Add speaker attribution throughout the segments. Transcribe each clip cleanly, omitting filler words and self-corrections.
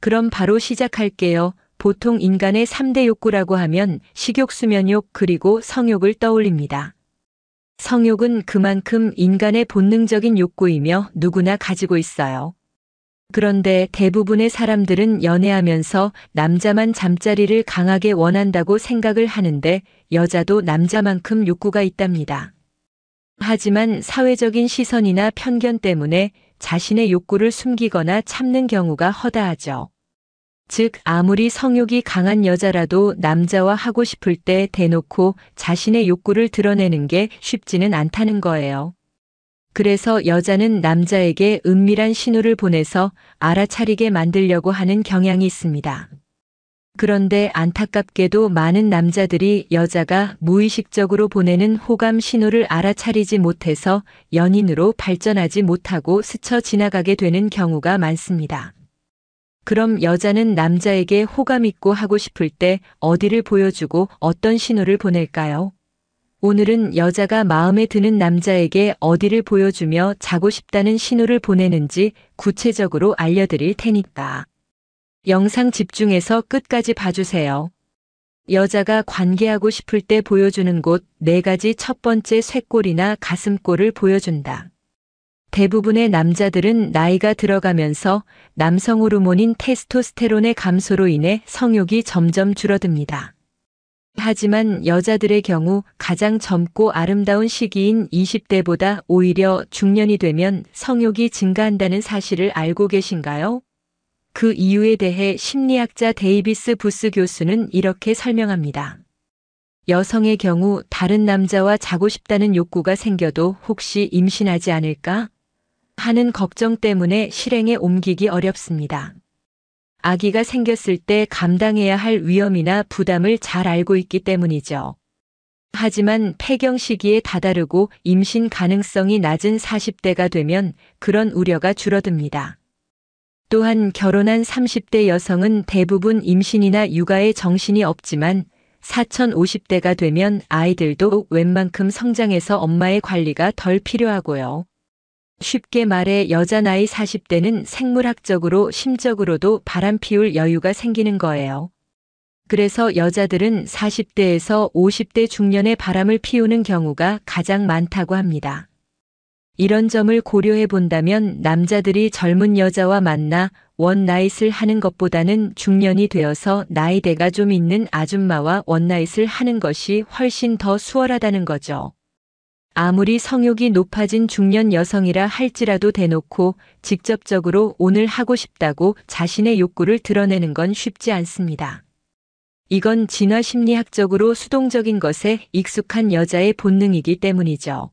Speaker 1: 그럼 바로 시작할게요. 보통 인간의 3대 욕구라고 하면 식욕, 수면욕, 그리고 성욕을 떠올립니다. 성욕은 그만큼 인간의 본능적인 욕구이며 누구나 가지고 있어요. 그런데 대부분의 사람들은 연애하면서 남자만 잠자리를 강하게 원한다고 생각을 하는데 여자도 남자만큼 욕구가 있답니다. 하지만 사회적인 시선이나 편견 때문에 자신의 욕구를 숨기거나 참는 경우가 허다하죠. 즉, 아무리 성욕이 강한 여자라도 남자와 하고 싶을 때 대놓고 자신의 욕구를 드러내는 게 쉽지는 않다는 거예요. 그래서 여자는 남자에게 은밀한 신호를 보내서 알아차리게 만들려고 하는 경향이 있습니다. 그런데 안타깝게도 많은 남자들이 여자가 무의식적으로 보내는 호감 신호를 알아차리지 못해서 연인으로 발전하지 못하고 스쳐 지나가게 되는 경우가 많습니다. 그럼 여자는 남자에게 호감 있고 하고 싶을 때 어디를 보여주고 어떤 신호를 보낼까요? 오늘은 여자가 마음에 드는 남자에게 어디를 보여주며 자고 싶다는 신호를 보내는지 구체적으로 알려드릴 테니까. 영상 집중해서 끝까지 봐주세요. 여자가 관계하고 싶을 때 보여주는 곳 4가지. 첫 번째, 쇄골이나 가슴골을 보여준다. 대부분의 남자들은 나이가 들어가면서 남성 호르몬인 테스토스테론의 감소로 인해 성욕이 점점 줄어듭니다. 하지만 여자들의 경우 가장 젊고 아름다운 시기인 20대보다 오히려 중년이 되면 성욕이 증가한다는 사실을 알고 계신가요? 그 이유에 대해 심리학자 데이비스 부스 교수는 이렇게 설명합니다. 여성의 경우 다른 남자와 자고 싶다는 욕구가 생겨도 혹시 임신하지 않을까 하는 걱정 때문에 실행에 옮기기 어렵습니다. 아기가 생겼을 때 감당해야 할 위험이나 부담을 잘 알고 있기 때문이죠. 하지만 폐경 시기에 다다르고 임신 가능성이 낮은 40대가 되면 그런 우려가 줄어듭니다. 또한 결혼한 30대 여성은 대부분 임신이나 육아에 정신이 없지만 4050대가 되면 아이들도 웬만큼 성장해서 엄마의 관리가 덜 필요하고요. 쉽게 말해 여자 나이 40대는 생물학적으로 심적으로도 바람 피울 여유가 생기는 거예요. 그래서 여자들은 40대에서 50대 중년에 바람을 피우는 경우가 가장 많다고 합니다. 이런 점을 고려해 본다면 남자들이 젊은 여자와 만나 원나잇을 하는 것보다는 중년이 되어서 나이대가 좀 있는 아줌마와 원나잇을 하는 것이 훨씬 더 수월하다는 거죠. 아무리 성욕이 높아진 중년 여성이라 할지라도 대놓고 직접적으로 오늘 하고 싶다고 자신의 욕구를 드러내는 건 쉽지 않습니다. 이건 진화 심리학적으로 수동적인 것에 익숙한 여자의 본능이기 때문이죠.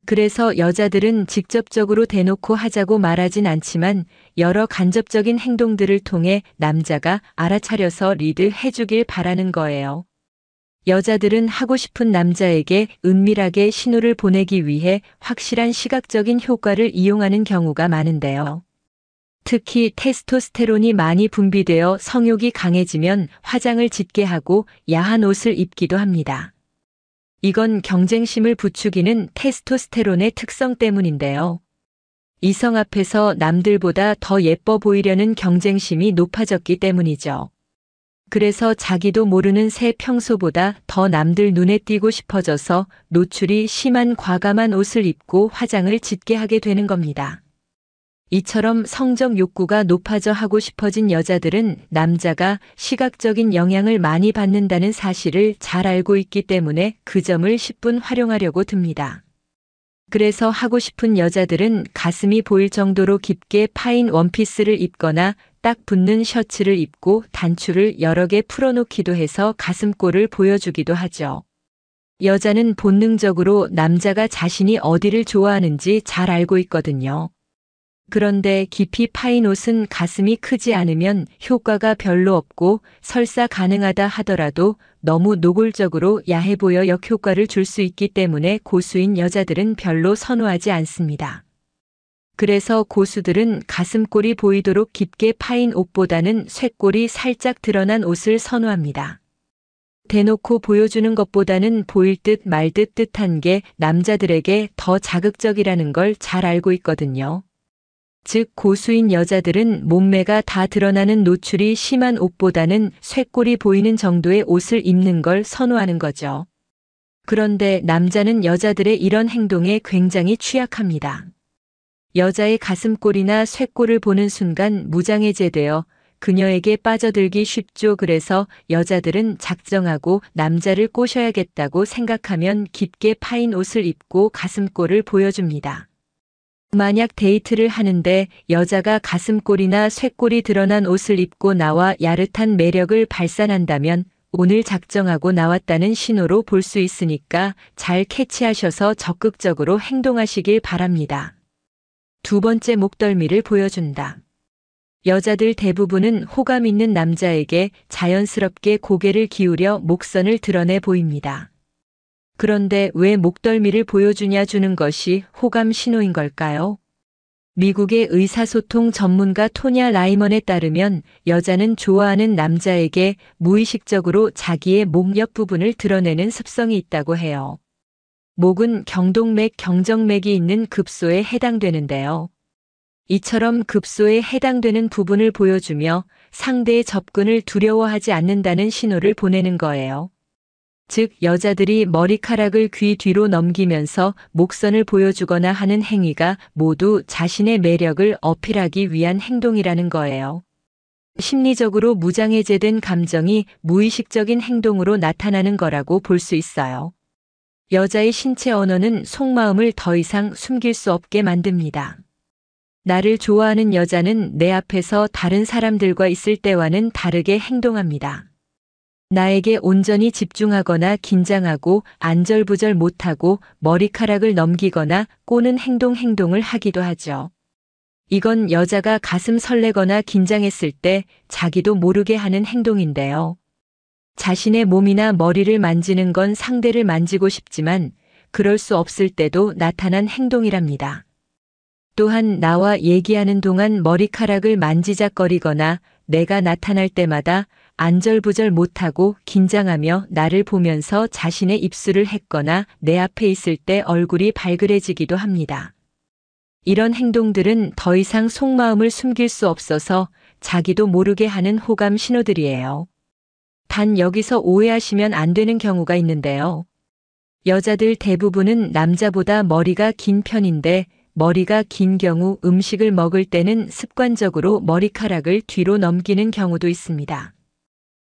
Speaker 1: 그래서 여자들은 직접적으로 대놓고 하자고 말하진 않지만 여러 간접적인 행동들을 통해 남자가 알아차려서 리드해 주길 바라는 거예요. 여자들은 하고 싶은 남자에게 은밀하게 신호를 보내기 위해 확실한 시각적인 효과를 이용하는 경우가 많은데요. 특히 테스토스테론이 많이 분비되어 성욕이 강해지면 화장을 짙게 하고 야한 옷을 입기도 합니다. 이건 경쟁심을 부추기는 테스토스테론의 특성 때문인데요. 이성 앞에서 남들보다 더 예뻐 보이려는 경쟁심이 높아졌기 때문이죠. 그래서 자기도 모르는 새 평소보다 더 남들 눈에 띄고 싶어져서 노출이 심한 과감한 옷을 입고 화장을 짙게 하게 되는 겁니다. 이처럼 성적 욕구가 높아져 하고 싶어진 여자들은 남자가 시각적인 영향을 많이 받는다는 사실을 잘 알고 있기 때문에 그 점을 10분 활용하려고 듭니다. 그래서 하고 싶은 여자들은 가슴이 보일 정도로 깊게 파인 원피스를 입거나 딱 붙는 셔츠를 입고 단추를 여러 개 풀어놓기도 해서 가슴골을 보여주기도 하죠. 여자는 본능적으로 남자가 자신이 어디를 좋아하는지 잘 알고 있거든요. 그런데 깊이 파인 옷은 가슴이 크지 않으면 효과가 별로 없고 설사 가능하다 하더라도 너무 노골적으로 야해 보여 역효과를 줄 수 있기 때문에 고수인 여자들은 별로 선호하지 않습니다. 그래서 고수들은 가슴골이 보이도록 깊게 파인 옷보다는 쇄골이 살짝 드러난 옷을 선호합니다. 대놓고 보여주는 것보다는 보일 듯 말 듯 뜻한 게 남자들에게 더 자극적이라는 걸 잘 알고 있거든요. 즉 고수인 여자들은 몸매가 다 드러나는 노출이 심한 옷보다는 쇄골이 보이는 정도의 옷을 입는 걸 선호하는 거죠. 그런데 남자는 여자들의 이런 행동에 굉장히 취약합니다. 여자의 가슴골이나 쇄골을 보는 순간 무장해제되어 그녀에게 빠져들기 쉽죠. 그래서 여자들은 작정하고 남자를 꼬셔야겠다고 생각하면 깊게 파인 옷을 입고 가슴골을 보여줍니다. 만약 데이트를 하는데 여자가 가슴골이나 쇄골이 드러난 옷을 입고 나와 야릇한 매력을 발산한다면 오늘 작정하고 나왔다는 신호로 볼 수 있으니까 잘 캐치하셔서 적극적으로 행동하시길 바랍니다. 두 번째, 목덜미를 보여준다. 여자들 대부분은 호감 있는 남자에게 자연스럽게 고개를 기울여 목선을 드러내 보입니다. 그런데 왜 목덜미를 보여주냐 주는 것이 호감 신호인 걸까요? 미국의 의사소통 전문가 토냐 라이먼에 따르면 여자는 좋아하는 남자에게 무의식적으로 자기의 목 옆부분을 드러내는 습성이 있다고 해요. 목은 경동맥, 경정맥이 있는 급소에 해당되는데요. 이처럼 급소에 해당되는 부분을 보여주며 상대의 접근을 두려워하지 않는다는 신호를 보내는 거예요. 즉 여자들이 머리카락을 귀 뒤로 넘기면서 목선을 보여주거나 하는 행위가 모두 자신의 매력을 어필하기 위한 행동이라는 거예요. 심리적으로 무장해제된 감정이 무의식적인 행동으로 나타나는 거라고 볼 수 있어요. 여자의 신체 언어는 속마음을 더 이상 숨길 수 없게 만듭니다. 나를 좋아하는 여자는 내 앞에서 다른 사람들과 있을 때와는 다르게 행동합니다. 나에게 온전히 집중하거나 긴장하고 안절부절 못하고 머리카락을 넘기거나 꼬는 행동을 하기도 하죠. 이건 여자가 가슴 설레거나 긴장했을 때 자기도 모르게 하는 행동인데요. 자신의 몸이나 머리를 만지는 건 상대를 만지고 싶지만 그럴 수 없을 때도 나타난 행동이랍니다. 또한 나와 얘기하는 동안 머리카락을 만지작거리거나 내가 나타날 때마다 안절부절 못하고 긴장하며 나를 보면서 자신의 입술을 했거나 내 앞에 있을 때 얼굴이 발그레지기도 합니다. 이런 행동들은 더 이상 속마음을 숨길 수 없어서 자기도 모르게 하는 호감 신호들이에요. 단 여기서 오해하시면 안 되는 경우가 있는데요. 여자들 대부분은 남자보다 머리가 긴 편인데 머리가 긴 경우 음식을 먹을 때는 습관적으로 머리카락을 뒤로 넘기는 경우도 있습니다.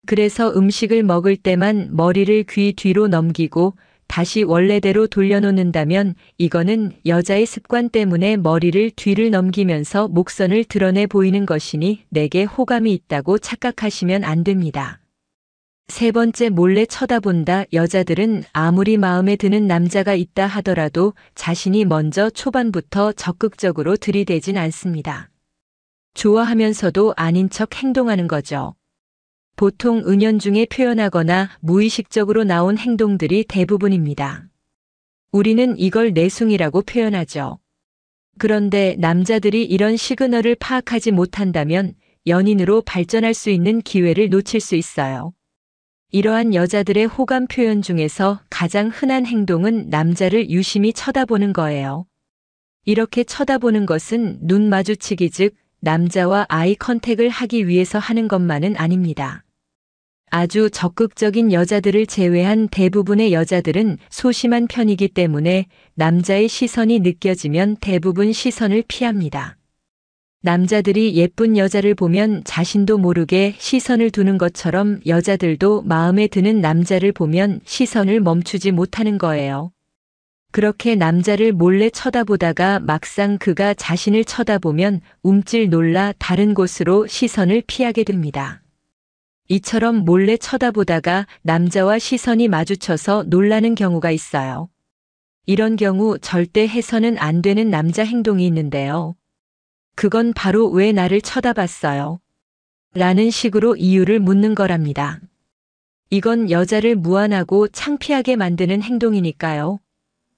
Speaker 1: 그래서 음식을 먹을 때만 머리를 귀 뒤로 넘기고 다시 원래대로 돌려놓는다면 이거는 여자의 습관 때문에 머리를 뒤를 넘기면서 목선을 드러내 보이는 것이니 내게 호감이 있다고 착각하시면 안 됩니다. 세 번째, 몰래 쳐다본다. 여자들은 아무리 마음에 드는 남자가 있다 하더라도 자신이 먼저 초반부터 적극적으로 들이대진 않습니다. 좋아하면서도 아닌 척 행동하는 거죠. 보통 은연중에 표현하거나 무의식적으로 나온 행동들이 대부분입니다. 우리는 이걸 내숭이라고 표현하죠. 그런데 남자들이 이런 시그널을 파악하지 못한다면 연인으로 발전할 수 있는 기회를 놓칠 수 있어요. 이러한 여자들의 호감 표현 중에서 가장 흔한 행동은 남자를 유심히 쳐다보는 거예요. 이렇게 쳐다보는 것은 눈 마주치기, 즉 남자와 아이 컨택을 하기 위해서 하는 것만은 아닙니다. 아주 적극적인 여자들을 제외한 대부분의 여자들은 소심한 편이기 때문에 남자의 시선이 느껴지면 대부분 시선을 피합니다. 남자들이 예쁜 여자를 보면 자신도 모르게 시선을 두는 것처럼 여자들도 마음에 드는 남자를 보면 시선을 멈추지 못하는 거예요. 그렇게 남자를 몰래 쳐다보다가 막상 그가 자신을 쳐다보면 움찔 놀라 다른 곳으로 시선을 피하게 됩니다. 이처럼 몰래 쳐다보다가 남자와 시선이 마주쳐서 놀라는 경우가 있어요. 이런 경우 절대 해서는 안 되는 남자 행동이 있는데요. 그건 바로 왜 나를 쳐다봤어요? 라는 식으로 이유를 묻는 거랍니다. 이건 여자를 무안하고 창피하게 만드는 행동이니까요.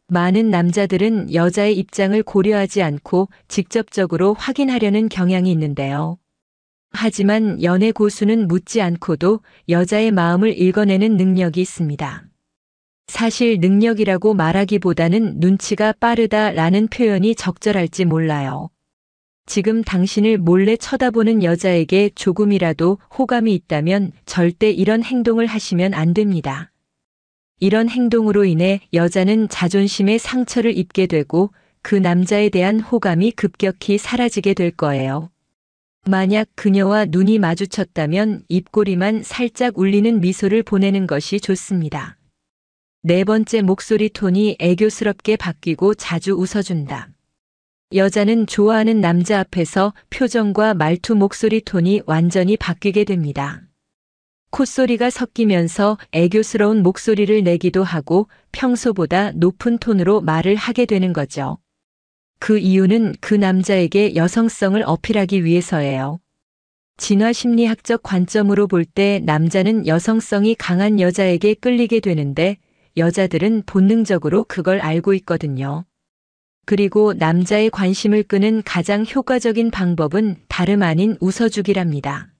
Speaker 1: 많은 남자들은 여자의 입장을 고려하지 않고 직접적으로 확인하려는 경향이 있는데요. 하지만 연애 고수는 묻지 않고도 여자의 마음을 읽어내는 능력이 있습니다. 사실 능력이라고 말하기보다는 눈치가 빠르다라는 표현이 적절할지 몰라요. 지금 당신을 몰래 쳐다보는 여자에게 조금이라도 호감이 있다면 절대 이런 행동을 하시면 안 됩니다. 이런 행동으로 인해 여자는 자존심에 상처를 입게 되고 그 남자에 대한 호감이 급격히 사라지게 될 거예요. 만약 그녀와 눈이 마주쳤다면 입꼬리만 살짝 울리는 미소를 보내는 것이 좋습니다. 네 번째, 목소리 톤이 애교스럽게 바뀌고 자주 웃어준다. 여자는 좋아하는 남자 앞에서 표정과 말투, 목소리 톤이 완전히 바뀌게 됩니다. 콧소리가 섞이면서 애교스러운 목소리를 내기도 하고 평소보다 높은 톤으로 말을 하게 되는 거죠. 그 이유는 그 남자에게 여성성을 어필하기 위해서예요. 진화심리학적 관점으로 볼 때 남자는 여성성이 강한 여자에게 끌리게 되는데 여자들은 본능적으로 그걸 알고 있거든요. 그리고 남자의 관심을 끄는 가장 효과적인 방법은 다름 아닌 웃어주기랍니다.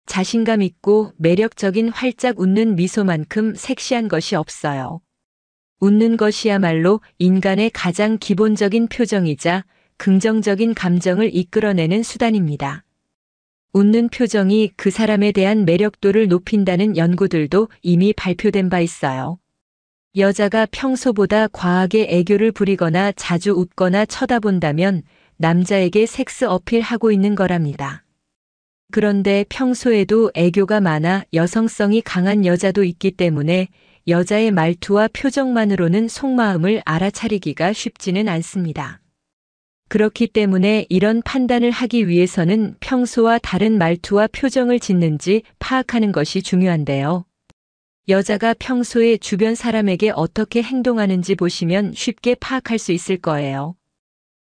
Speaker 1: 자신감 있고 매력적인 활짝 웃는 미소만큼 섹시한 것이 없어요. 웃는 것이야말로 인간의 가장 기본적인 표정이자 긍정적인 감정을 이끌어내는 수단입니다. 웃는 표정이 그 사람에 대한 매력도를 높인다는 연구들도 이미 발표된 바 있어요. 여자가 평소보다 과하게 애교를 부리거나 자주 웃거나 쳐다본다면 남자에게 섹스 어필하고 있는 거랍니다. 그런데 평소에도 애교가 많아 여성성이 강한 여자도 있기 때문에 여자의 말투와 표정만으로는 속마음을 알아차리기가 쉽지는 않습니다. 그렇기 때문에 이런 판단을 하기 위해서는 평소와 다른 말투와 표정을 짓는지 파악하는 것이 중요한데요. 여자가 평소에 주변 사람에게 어떻게 행동하는지 보시면 쉽게 파악할 수 있을 거예요.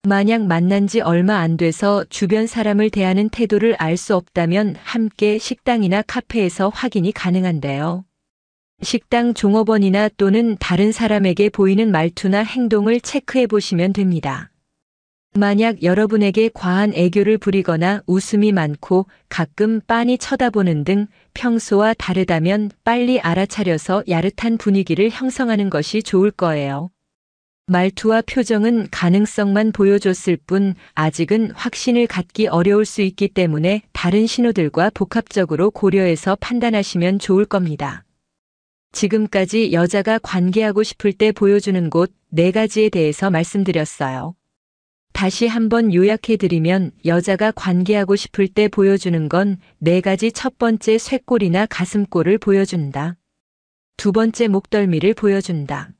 Speaker 1: 만약 만난 지 얼마 안 돼서 주변 사람을 대하는 태도를 알 수 없다면 함께 식당이나 카페에서 확인이 가능한데요. 식당 종업원이나 또는 다른 사람에게 보이는 말투나 행동을 체크해 보시면 됩니다. 만약 여러분에게 과한 애교를 부리거나 웃음이 많고 가끔 빤히 쳐다보는 등 평소와 다르다면 빨리 알아차려서 야릇한 분위기를 형성하는 것이 좋을 거예요. 말투와 표정은 가능성만 보여줬을 뿐 아직은 확신을 갖기 어려울 수 있기 때문에 다른 신호들과 복합적으로 고려해서 판단하시면 좋을 겁니다. 지금까지 여자가 관계하고 싶을 때 보여주는 곳 4가지에 대해서 말씀드렸어요. 다시 한번 요약해드리면 여자가 관계하고 싶을 때 보여주는 건 4가지. 첫 번째, 쇄골이나 가슴골을 보여준다. 두 번째, 목덜미를 보여준다.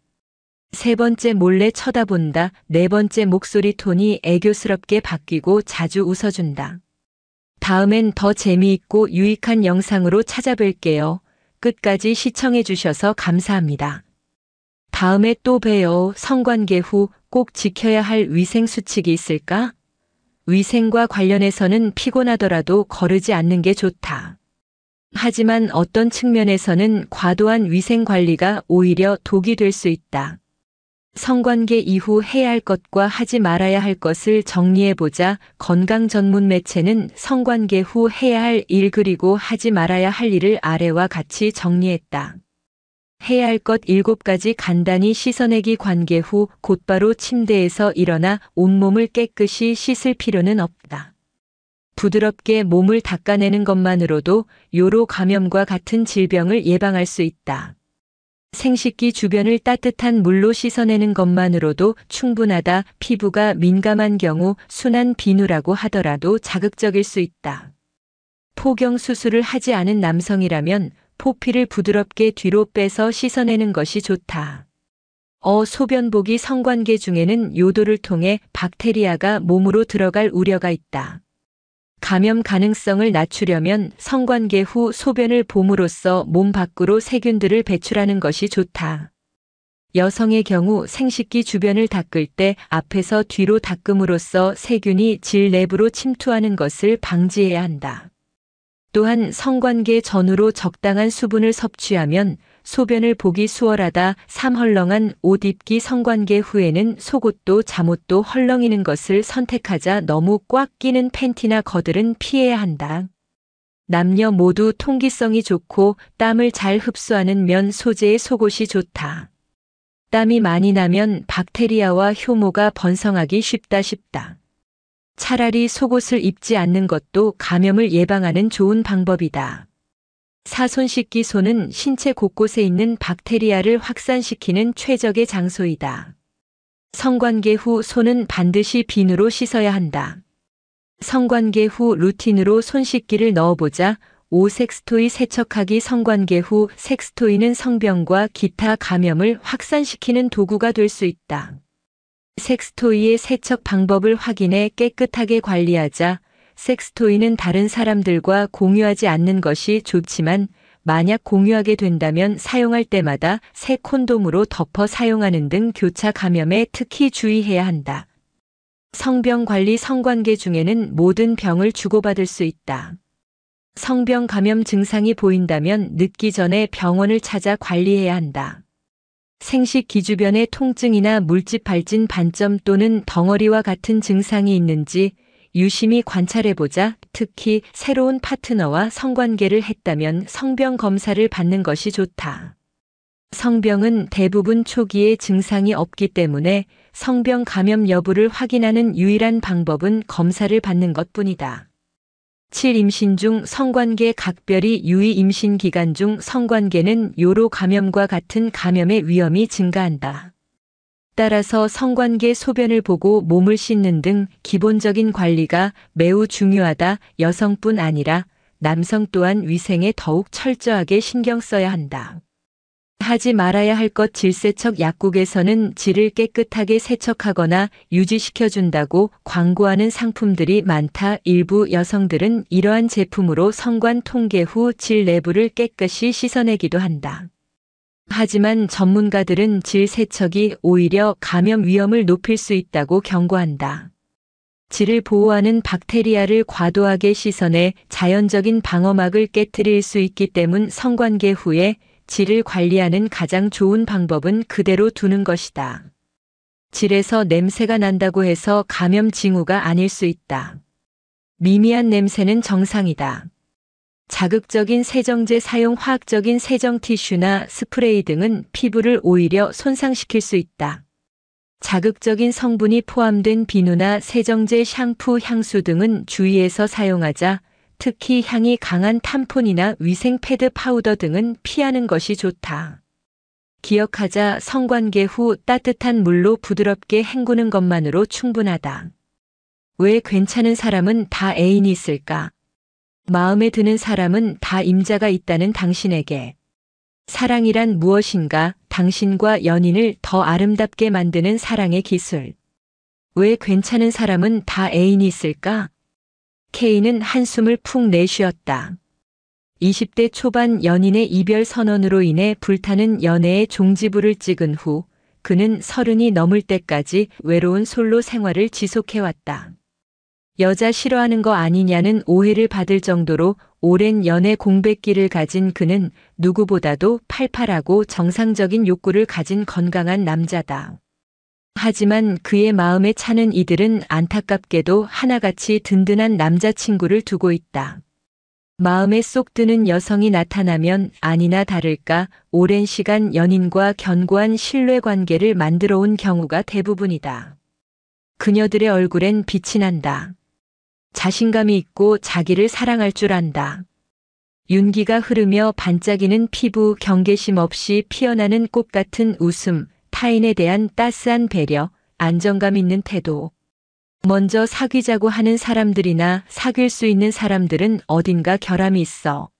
Speaker 1: 세 번째, 몰래 쳐다본다. 네 번째, 목소리 톤이 애교스럽게 바뀌고 자주 웃어준다. 다음엔 더 재미있고 유익한 영상으로 찾아뵐게요. 끝까지 시청해주셔서 감사합니다. 다음에 또 봬요. 성관계 후 꼭 지켜야 할 위생 수칙이 있을까? 위생과 관련해서는 피곤하더라도 거르지 않는 게 좋다. 하지만 어떤 측면에서는 과도한 위생 관리가 오히려 독이 될 수 있다. 성관계 이후 해야 할 것과 하지 말아야 할 것을 정리해보자. 건강 전문 매체는 성관계 후 해야 할 일 그리고 하지 말아야 할 일을 아래와 같이 정리했다. 해야 할 것 7가지. 간단히 씻어내기. 관계 후 곧바로 침대에서 일어나 온몸을 깨끗이 씻을 필요는 없다. 부드럽게 몸을 닦아내는 것만으로도 요로 감염과 같은 질병을 예방할 수 있다. 생식기 주변을 따뜻한 물로 씻어내는 것만으로도 충분하다. 피부가 민감한 경우 순한 비누라고 하더라도 자극적일 수 있다. 포경 수술을 하지 않은 남성이라면 포피를 부드럽게 뒤로 빼서 씻어내는 것이 좋다. 소변복이 성관계 중에는 요도를 통해 박테리아가 몸으로 들어갈 우려가 있다. 감염 가능성을 낮추려면 성관계 후 소변을 봄으로써 몸 밖으로 세균들을 배출하는 것이 좋다. 여성의 경우 생식기 주변을 닦을 때 앞에서 뒤로 닦음으로써 세균이 질 내부로 침투하는 것을 방지해야 한다. 또한 성관계 전후로 적당한 수분을 섭취하면 소변을 보기 수월하다. 3. 헐렁한 옷 입기. 성관계 후에는 속옷도 잠옷도 헐렁이는 것을 선택하자. 너무 꽉 끼는 팬티나 겉들은 피해야 한다. 남녀 모두 통기성이 좋고 땀을 잘 흡수하는 면 소재의 속옷이 좋다. 땀이 많이 나면 박테리아와 효모가 번성하기 쉽다. 차라리 속옷을 입지 않는 것도 감염을 예방하는 좋은 방법이다. 사손 씻기 손은 신체 곳곳에 있는 박테리아를 확산시키는 최적의 장소이다. 성관계 후 손은 반드시 비누로 씻어야 한다. 성관계 후 루틴으로 손 씻기를 넣어보자. 5. 섹스토이 세척하기. 성관계 후 섹스토이는 성병과 기타 감염을 확산시키는 도구가 될 수 있다. 섹스토이의 세척 방법을 확인해 깨끗하게 관리하자. 섹스토이는 다른 사람들과 공유하지 않는 것이 좋지만 만약 공유하게 된다면 사용할 때마다 새 콘돔으로 덮어 사용하는 등 교차 감염에 특히 주의해야 한다. 성병 관리. 성관계 중에는 모든 병을 주고받을 수 있다. 성병 감염 증상이 보인다면 늦기 전에 병원을 찾아 관리해야 한다. 생식기 주변에 통증이나 물집 발진 반점 또는 덩어리와 같은 증상이 있는지 유심히 관찰해보자. 특히 새로운 파트너와 성관계를 했다면 성병 검사를 받는 것이 좋다. 성병은 대부분 초기에 증상이 없기 때문에 성병 감염 여부를 확인하는 유일한 방법은 검사를 받는 것뿐이다. 7. 임신 중 성관계 각별히 유의. 임신 기간 중 성관계는 요로 감염과 같은 감염의 위험이 증가한다. 따라서 성관계 소변을 보고 몸을 씻는 등 기본적인 관리가 매우 중요하다. 여성뿐 아니라 남성 또한 위생에 더욱 철저하게 신경 써야 한다. 하지 말아야 할 것. 질세척. 약국에서는 질을 깨끗하게 세척하거나 유지시켜준다고 광고하는 상품들이 많다. 일부 여성들은 이러한 제품으로 성관 통계 후 질 내부를 깨끗이 씻어내기도 한다. 하지만 전문가들은 질 세척이 오히려 감염 위험을 높일 수 있다고 경고한다. 질을 보호하는 박테리아를 과도하게 씻어내 자연적인 방어막을 깨뜨릴 수 있기 때문 성관계 후에 질을 관리하는 가장 좋은 방법은 그대로 두는 것이다. 질에서 냄새가 난다고 해서 감염 징후가 아닐 수 있다. 미미한 냄새는 정상이다. 자극적인 세정제 사용. 화학적인 세정 티슈나 스프레이 등은 피부를 오히려 손상시킬 수 있다. 자극적인 성분이 포함된 비누나 세정제, 샴푸, 향수 등은 주의해서 사용하자. 특히 향이 강한 탐폰이나 위생 패드 파우더 등은 피하는 것이 좋다. 기억하자. 성관계 후 따뜻한 물로 부드럽게 헹구는 것만으로 충분하다. 왜 괜찮은 사람은 다 애인이 있을까? 마음에 드는 사람은 다 임자가 있다는 당신에게. 사랑이란 무엇인가? 당신과 연인을 더 아름답게 만드는 사랑의 기술. 왜 괜찮은 사람은 다 애인이 있을까? K는 한숨을 푹 내쉬었다. 20대 초반 연인의 이별 선언으로 인해 불타는 연애의 종지부를 찍은 후 그는 30이 넘을 때까지 외로운 솔로 생활을 지속해왔다. 여자 싫어하는 거 아니냐는 오해를 받을 정도로 오랜 연애 공백기를 가진 그는 누구보다도 팔팔하고 정상적인 욕구를 가진 건강한 남자다. 하지만 그의 마음에 차는 이들은 안타깝게도 하나같이 든든한 남자친구를 두고 있다. 마음에 쏙 드는 여성이 나타나면 아니나 다를까 오랜 시간 연인과 견고한 신뢰관계를 만들어 온 경우가 대부분이다. 그녀들의 얼굴엔 빛이 난다. 자신감이 있고 자기를 사랑할 줄 안다. 윤기가 흐르며 반짝이는 피부, 경계심 없이 피어나는 꽃 같은 웃음, 타인에 대한 따스한 배려, 안정감 있는 태도. 먼저 사귀자고 하는 사람들이나 사귈 수 있는 사람들은 어딘가 결함이 있어.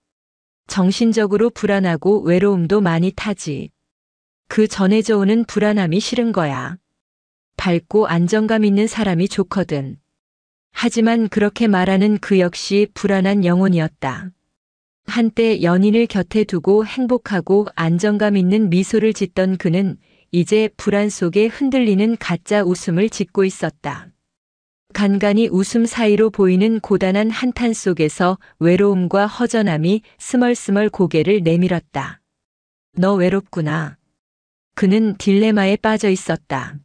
Speaker 1: 정신적으로 불안하고 외로움도 많이 타지. 그 전해져 오는 불안함이 싫은 거야. 밝고 안정감 있는 사람이 좋거든. 하지만 그렇게 말하는 그 역시 불안한 영혼이었다. 한때 연인을 곁에 두고 행복하고 안정감 있는 미소를 짓던 그는 이제 불안 속에 흔들리는 가짜 웃음을 짓고 있었다. 간간히 웃음 사이로 보이는 고단한 한탄 속에서 외로움과 허전함이 스멀스멀 고개를 내밀었다. 너 외롭구나. 그는 딜레마에 빠져 있었다.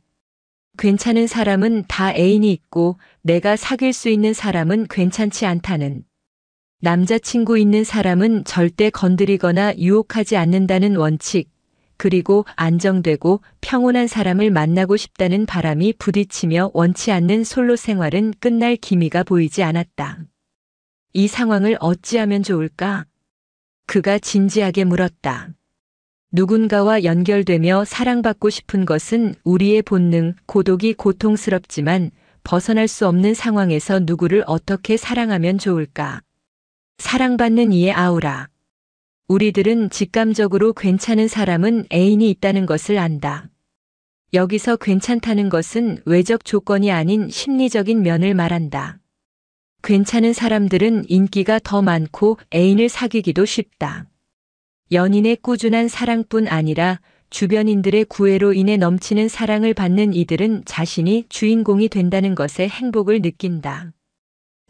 Speaker 1: 괜찮은 사람은 다 애인이 있고 내가 사귈 수 있는 사람은 괜찮지 않다는. 남자친구 있는 사람은 절대 건드리거나 유혹하지 않는다는 원칙. 그리고 안정되고 평온한 사람을 만나고 싶다는 바람이 부딪히며 원치 않는 솔로 생활은 끝날 기미가 보이지 않았다. 이 상황을 어찌하면 좋을까? 그가 진지하게 물었다. 누군가와 연결되며 사랑받고 싶은 것은 우리의 본능, 고독이 고통스럽지만 벗어날 수 없는 상황에서 누구를 어떻게 사랑하면 좋을까? 사랑받는 이의 아우라. 우리들은 직감적으로 괜찮은 사람은 애인이 있다는 것을 안다. 여기서 괜찮다는 것은 외적 조건이 아닌 심리적인 면을 말한다. 괜찮은 사람들은 인기가 더 많고 애인을 사귀기도 쉽다. 연인의 꾸준한 사랑뿐 아니라 주변인들의 구애로 인해 넘치는 사랑을 받는 이들은 자신이 주인공이 된다는 것에 행복을 느낀다.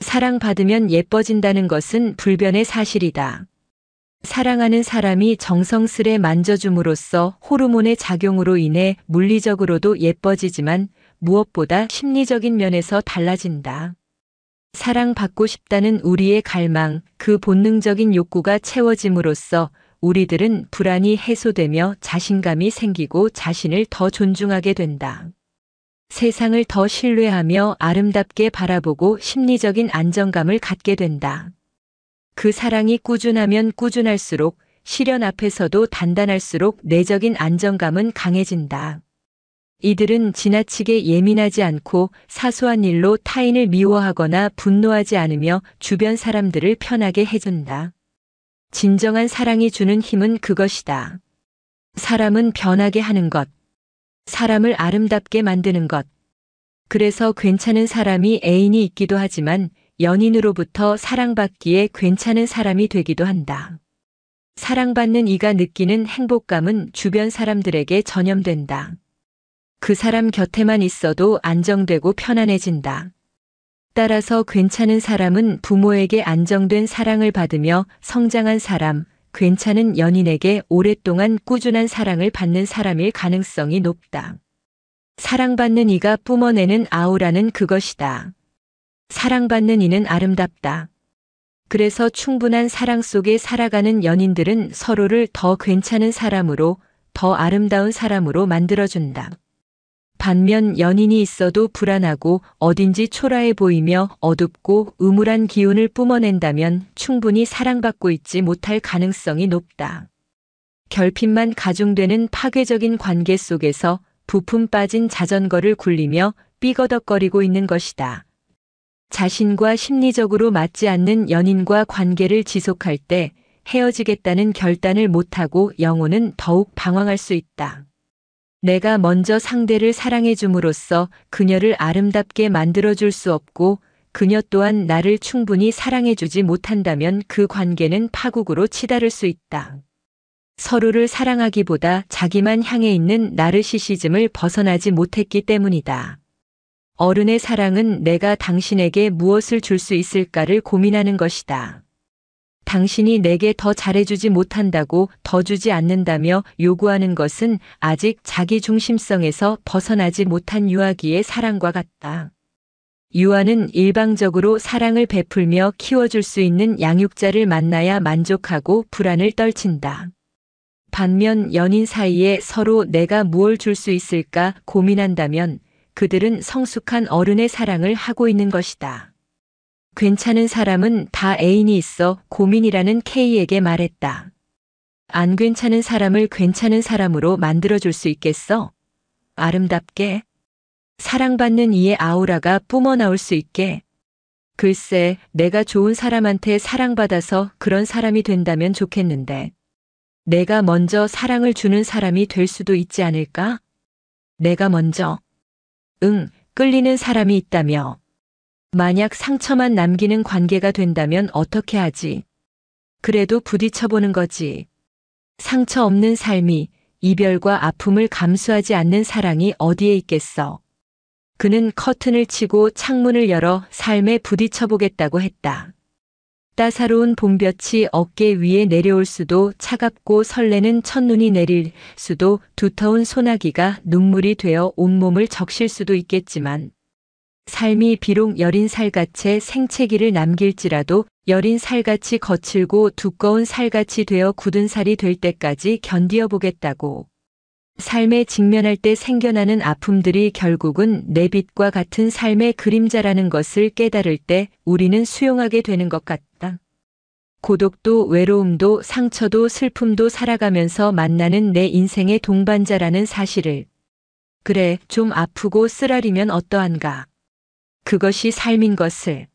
Speaker 1: 사랑받으면 예뻐진다는 것은 불변의 사실이다. 사랑하는 사람이 정성스레 만져줌으로써 호르몬의 작용으로 인해 물리적으로도 예뻐지지만 무엇보다 심리적인 면에서 달라진다. 사랑받고 싶다는 우리의 갈망, 그 본능적인 욕구가 채워짐으로써 우리들은 불안이 해소되며 자신감이 생기고 자신을 더 존중하게 된다. 세상을 더 신뢰하며 아름답게 바라보고 심리적인 안정감을 갖게 된다. 그 사랑이 꾸준하면 꾸준할수록 시련 앞에서도 단단할수록 내적인 안정감은 강해진다. 이들은 지나치게 예민하지 않고 사소한 일로 타인을 미워하거나 분노하지 않으며 주변 사람들을 편하게 해준다. 진정한 사랑이 주는 힘은 그것이다. 사람은 변하게 하는 것. 사람을 아름답게 만드는 것. 그래서 괜찮은 사람이 애인이 있기도 하지만 연인으로부터 사랑받기에 괜찮은 사람이 되기도 한다. 사랑받는 이가 느끼는 행복감은 주변 사람들에게 전염된다. 그 사람 곁에만 있어도 안정되고 편안해진다. 따라서 괜찮은 사람은 부모에게 안정된 사랑을 받으며 성장한 사람, 괜찮은 연인에게 오랫동안 꾸준한 사랑을 받는 사람일 가능성이 높다. 사랑받는 이가 뿜어내는 아우라는 그것이다. 사랑받는 이는 아름답다. 그래서 충분한 사랑 속에 살아가는 연인들은 서로를 더 괜찮은 사람으로, 더 아름다운 사람으로 만들어준다. 반면 연인이 있어도 불안하고 어딘지 초라해 보이며 어둡고 음울한 기운을 뿜어낸다면 충분히 사랑받고 있지 못할 가능성이 높다. 결핍만 가중되는 파괴적인 관계 속에서 부품 빠진 자전거를 굴리며 삐거덕거리고 있는 것이다. 자신과 심리적으로 맞지 않는 연인과 관계를 지속할 때 헤어지겠다는 결단을 못하고 영혼은 더욱 방황할 수 있다. 내가 먼저 상대를 사랑해 줌으로써 그녀를 아름답게 만들어줄 수 없고 그녀 또한 나를 충분히 사랑해 주지 못한다면 그 관계는 파국으로 치달을 수 있다. 서로를 사랑하기보다 자기만 향해 있는 나르시시즘을 벗어나지 못했기 때문이다. 어른의 사랑은 내가 당신에게 무엇을 줄 수 있을까를 고민하는 것이다. 당신이 내게 더 잘해주지 못한다고 더 주지 않는다며 요구하는 것은 아직 자기 중심성에서 벗어나지 못한 유아기의 사랑과 같다. 유아는 일방적으로 사랑을 베풀며 키워줄 수 있는 양육자를 만나야 만족하고 불안을 떨친다. 반면 연인 사이에 서로 내가 무엇을 줄 수 있을까 고민한다면 그들은 성숙한 어른의 사랑을 하고 있는 것이다. 괜찮은 사람은 다 애인이 있어 고민이라는 K에게 말했다. 안 괜찮은 사람을 괜찮은 사람으로 만들어줄 수 있겠어? 아름답게? 사랑받는 이의 아우라가 뿜어나올 수 있게? 글쎄, 내가 좋은 사람한테 사랑받아서 그런 사람이 된다면 좋겠는데. 내가 먼저 사랑을 주는 사람이 될 수도 있지 않을까? 내가 먼저. 끌리는 사람이 있다며. 만약 상처만 남기는 관계가 된다면 어떻게 하지? 그래도 부딪혀보는 거지. 상처 없는 삶이, 이별과 아픔을 감수하지 않는 사랑이 어디에 있겠어. 그는 커튼을 치고 창문을 열어 삶에 부딪혀보겠다고 했다. 따사로운 봄볕이 어깨 위에 내려올 수도 차갑고 설레는 첫눈이 내릴 수도 두터운 소나기가 눈물이 되어 온몸을 적실 수도 있겠지만 삶이 비록 여린 살갗에 생채기를 남길지라도 여린 살같이 거칠고 두꺼운 살같이 되어 굳은 살이 될 때까지 견디어 보겠다고. 삶에 직면할 때 생겨나는 아픔들이 결국은 내 빛과 같은 삶의 그림자라는 것을 깨달을 때 우리는 수용하게 되는 것 같다. 고독도 외로움도 상처도 슬픔도 살아가면서 만나는 내 인생의 동반자라는 사실을. 그래, 좀 아프고 쓰라리면 어떠한가. 그것이 삶인 것을.